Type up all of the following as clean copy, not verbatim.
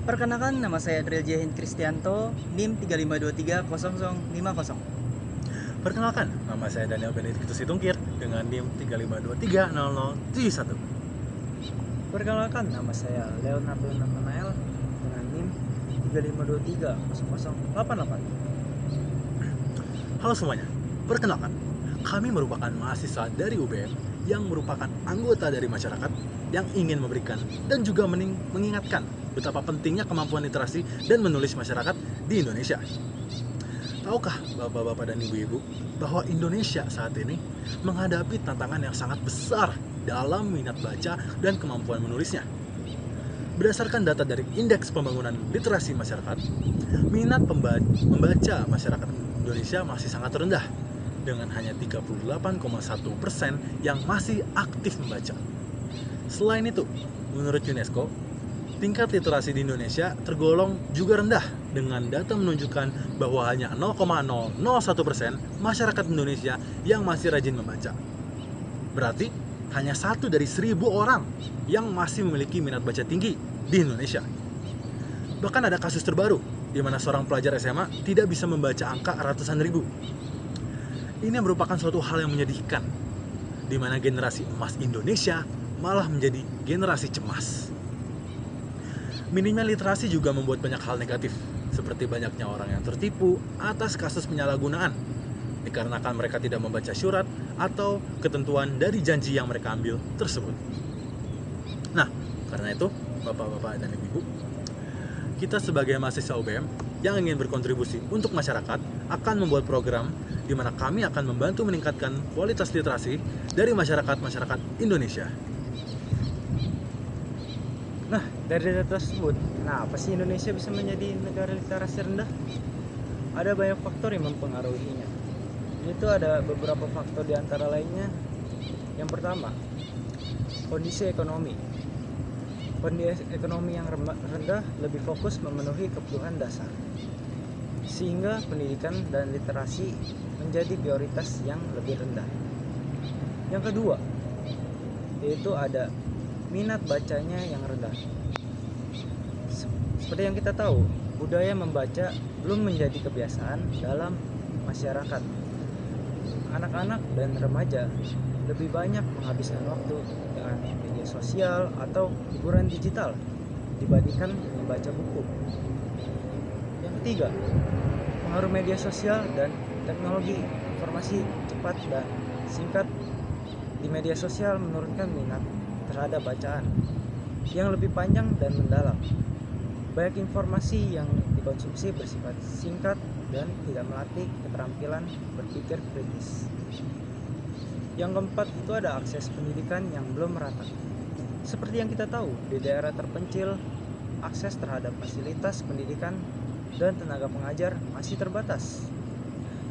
Perkenalkan, nama saya Adriel Jehin Kristianto, NIM 35230050. Perkenalkan, nama saya Daniel Benediktus Situngkir dengan NIM 35230071. Perkenalkan, nama saya Leonardo Nathanael dengan NIM 35230088. Halo semuanya, perkenalkan, kami merupakan mahasiswa dari UBM yang merupakan anggota dari masyarakat yang ingin memberikan dan juga mengingatkan betapa pentingnya kemampuan literasi dan menulis masyarakat di Indonesia. Tahukah bapak-bapak dan ibu-ibu bahwa Indonesia saat ini menghadapi tantangan yang sangat besar dalam minat baca dan kemampuan menulisnya? Berdasarkan data dari Indeks Pembangunan Literasi Masyarakat, minat membaca masyarakat Indonesia masih sangat rendah, dengan hanya 38,1% yang masih aktif membaca. Selain itu, menurut UNESCO, tingkat literasi di Indonesia tergolong juga rendah, dengan data menunjukkan bahwa hanya 0,001% masyarakat Indonesia yang masih rajin membaca. Berarti, hanya 1 dari 1.000 orang yang masih memiliki minat baca tinggi di Indonesia. Bahkan ada kasus terbaru, di mana seorang pelajar SMA tidak bisa membaca angka ratusan ribu. Ini merupakan suatu hal yang menyedihkan, di mana generasi emas Indonesia malah menjadi generasi cemas. Minimnya literasi juga membuat banyak hal negatif, seperti banyaknya orang yang tertipu atas kasus penyalahgunaan, dikarenakan mereka tidak membaca surat atau ketentuan dari janji yang mereka ambil tersebut. Nah, karena itu, bapak-bapak dan ibu-ibu, kita sebagai mahasiswa UBM yang ingin berkontribusi untuk masyarakat akan membuat program di mana kami akan membantu meningkatkan kualitas literasi dari masyarakat Indonesia. Nah, dari data tersebut, kenapa sih Indonesia bisa menjadi negara literasi rendah? Ada banyak faktor yang mempengaruhinya. Itu ada beberapa faktor di antara lainnya. Yang pertama, kondisi ekonomi. Kondisi ekonomi yang rendah lebih fokus memenuhi kebutuhan dasar, sehingga pendidikan dan literasi menjadi prioritas yang lebih rendah. Yang kedua, yaitu ada minat bacanya yang rendah. Seperti yang kita tahu, budaya membaca belum menjadi kebiasaan dalam masyarakat. Anak-anak dan remaja lebih banyak menghabiskan waktu dengan media sosial atau hiburan digital dibandingkan membaca buku. Yang ketiga, pengaruh media sosial dan teknologi informasi cepat dan singkat di media sosial menurunkan minat terhadap bacaan yang lebih panjang dan mendalam. Banyak informasi yang dikonsumsi bersifat singkat dan tidak melatih keterampilan berpikir kritis. Yang keempat itu ada akses pendidikan yang belum merata. Seperti yang kita tahu, di daerah terpencil, akses terhadap fasilitas pendidikan dan tenaga pengajar masih terbatas.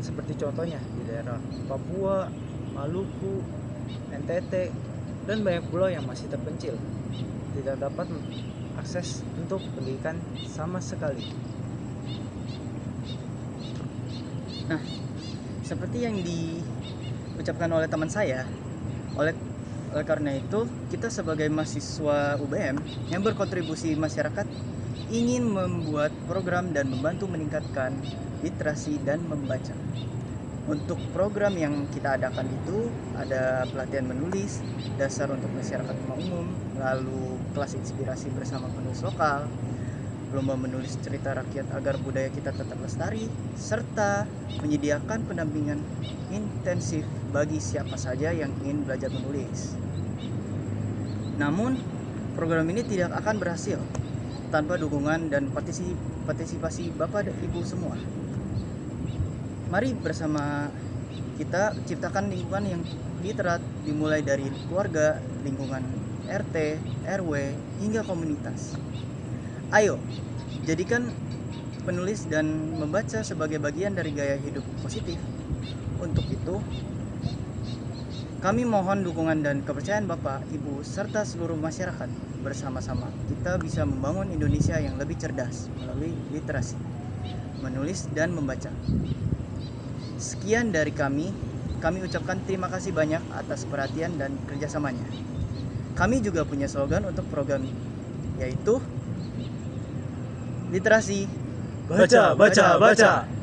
Seperti contohnya di daerah Papua, Maluku, NTT, dan banyak pulau yang masih terpencil, tidak dapat akses untuk pendidikan sama sekali. Nah, seperti yang diucapkan oleh teman saya, oleh karena itu kita sebagai mahasiswa UBM yang berkontribusi masyarakat ingin membuat program dan membantu meningkatkan literasi dan membaca. Untuk program yang kita adakan itu ada pelatihan menulis, dasar untuk masyarakat umum, lalu kelas inspirasi bersama penulis lokal, lomba menulis cerita rakyat agar budaya kita tetap lestari, serta menyediakan pendampingan intensif bagi siapa saja yang ingin belajar menulis. Namun, program ini tidak akan berhasil tanpa dukungan dan partisipasi Bapak dan Ibu semua. Mari bersama kita ciptakan lingkungan yang literat, dimulai dari keluarga, lingkungan RT, RW, hingga komunitas. Ayo, jadikan penulis dan membaca sebagai bagian dari gaya hidup positif. Untuk itu, kami mohon dukungan dan kepercayaan Bapak, Ibu, serta seluruh masyarakat. Bersama-sama kita bisa membangun Indonesia yang lebih cerdas melalui literasi, menulis, dan membaca. Sekian dari kami ucapkan terima kasih banyak atas perhatian dan kerjasamanya. Kami juga punya slogan untuk program, yaitu literasi. Baca, baca, baca.